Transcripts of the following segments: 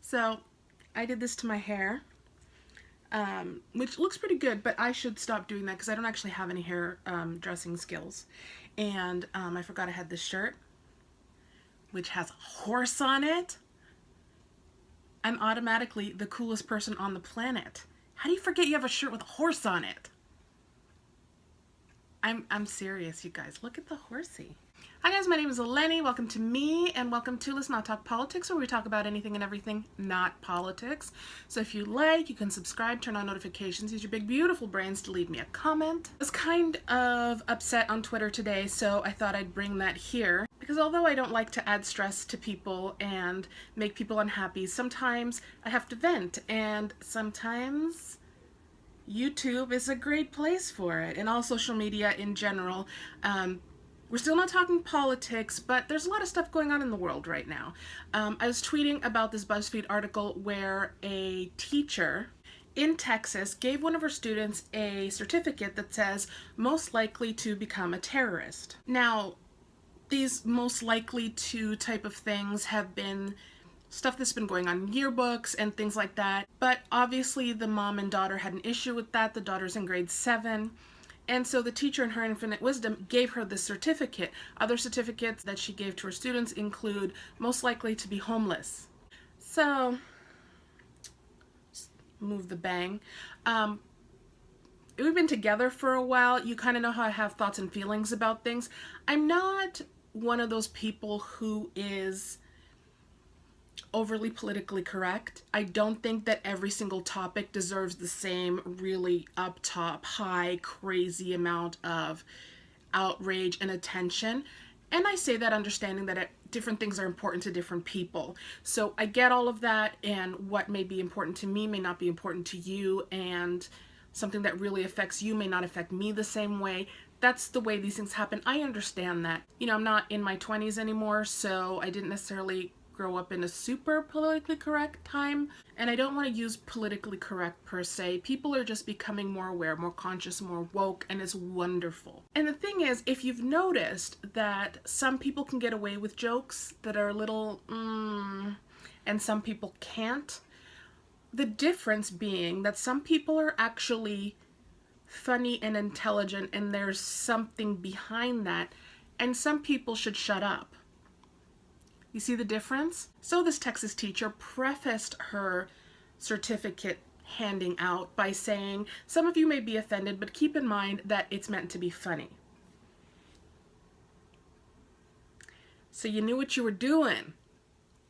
So I did this to my hair, which looks pretty good, but I should stop doing that because I don't actually have any hair dressing skills. And I forgot I had this shirt, which has a horse on it. I'm automatically the coolest person on the planet. How do you forget you have a shirt with a horse on it? I'm serious, you guys. Look at the horsey. Hi guys, my name is Eleni. Welcome to me and welcome to Let's Not Talk Politics, where we talk about anything and everything not politics. So if you like, you can subscribe, turn on notifications, use your big beautiful brains to leave me a comment. I was kind of upset on Twitter today, so I thought I'd bring that here. Because although I don't like to add stress to people and make people unhappy, sometimes I have to vent, and sometimes YouTube is a great place for it, and all social media in general. We're still not talking politics, but there's a lot of stuff going on in the world right now. I was tweeting about this BuzzFeed article where a teacher in Texas gave one of her students a certificate that says most likely to become a terrorist. Now, these most likely to type of things have been stuff that's been going on in yearbooks and things like that, but obviously the mom and daughter had an issue with that. The daughter's in grade 7. And so the teacher, in her infinite wisdom, gave her this certificate. Other certificates that she gave to her students include most likely to be homeless. So, move the bang. We've been together for a while. You kind of know how I have thoughts and feelings about things. I'm not one of those people who is overly politically correct. I don't think that every single topic deserves the same really up top, high, crazy amount of outrage and attention. And I say that understanding that different things are important to different people. So I get all of that, and what may be important to me may not be important to you, and something that really affects you may not affect me the same way. That's the way these things happen. I understand that. You know, I'm not in my 20s anymore, so I didn't necessarily grow up in a super politically correct time, and I don't want to use politically correct per se. People are just becoming more aware, more conscious, more woke, and it's wonderful. And the thing is, if you've noticed that some people can get away with jokes that are a little and some people can't, the difference being that some people are actually funny and intelligent and there's something behind that, and some people should shut up. You see the difference? So this Texas teacher prefaced her certificate handing out by saying, some of you may be offended, but keep in mind that it's meant to be funny. So you knew what you were doing,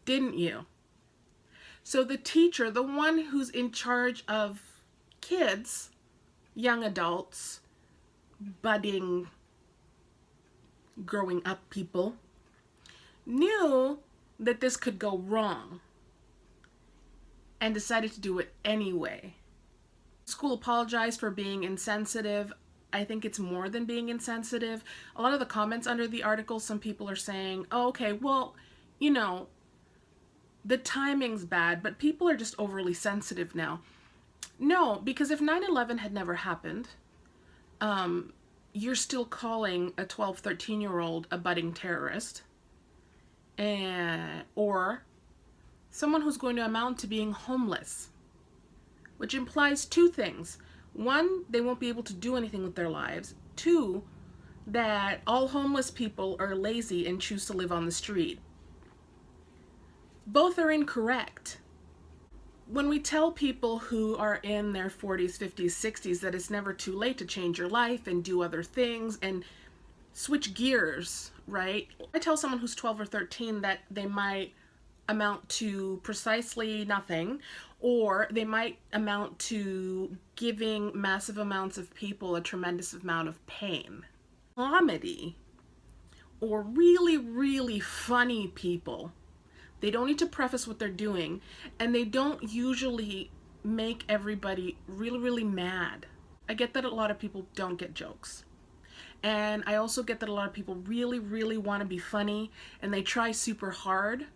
didn't you? So the teacher, the one who's in charge of kids, young adults, budding, growing up people, knew that this could go wrong and decided to do it anyway. School apologized for being insensitive. I think it's more than being insensitive. A lot of the comments under the article, some people are saying, oh, okay, well, you know, the timing's bad, but people are just overly sensitive now. No, because if 9/11 had never happened, you're still calling a 12, 13-year-old a budding terrorist. Or someone who's going to amount to being homeless, which implies two things. One, they won't be able to do anything with their lives. Two, that all homeless people are lazy and choose to live on the street. Both are incorrect. When we tell people who are in their 40s, 50s, 60s that it's never too late to change your life and do other things and switch gears, right? I tell someone who's 12 or 13 that they might amount to precisely nothing, or they might amount to giving massive amounts of people a tremendous amount of pain. Comedy, or really, really funny people, they don't need to preface what they're doing, and they don't usually make everybody really, really mad. I get that a lot of people don't get jokes. And I also get that a lot of people really, really want to be funny and they try super hard.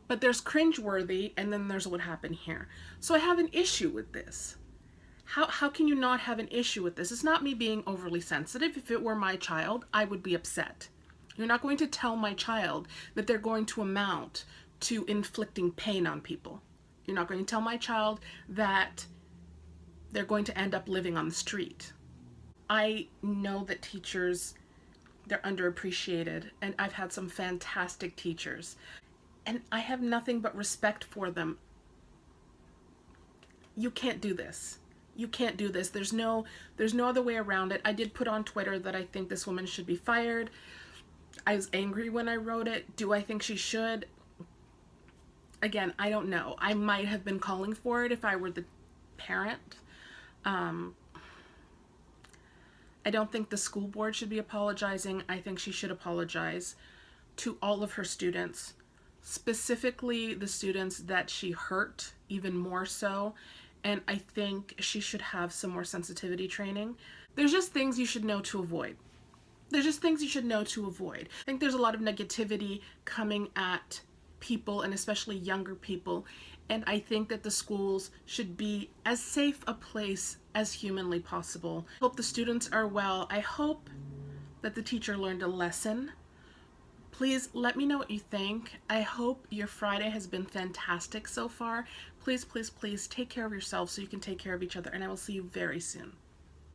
But there's cringeworthy, and then there's what happened here. So I have an issue with this. How can you not have an issue with this? It's not me being overly sensitive. If it were my child, I would be upset. You're not going to tell my child that they're going to amount to inflicting pain on people. You're not going to tell my child that they're going to end up living on the street. I know that teachers, they're underappreciated, and I've had some fantastic teachers, and I have nothing but respect for them. You can't do this. You can't do this. There's no other way around it. I did put on Twitter that I think this woman should be fired. I was angry when I wrote it. Do I think she should? Again, I don't know. I might have been calling for it if I were the parent. I don't think the school board should be apologizing. I think she should apologize to all of her students, specifically the students that she hurt even more so. And I think she should have some more sensitivity training. There's just things you should know to avoid. There's just things you should know to avoid. I think there's a lot of negativity coming at people, and especially younger people. And I think that the schools should be as safe a place as humanly possible. I hope the students are well. I hope that the teacher learned a lesson. Please let me know what you think. I hope your Friday has been fantastic so far. Please, please, please take care of yourself so you can take care of each other, and I will see you very soon.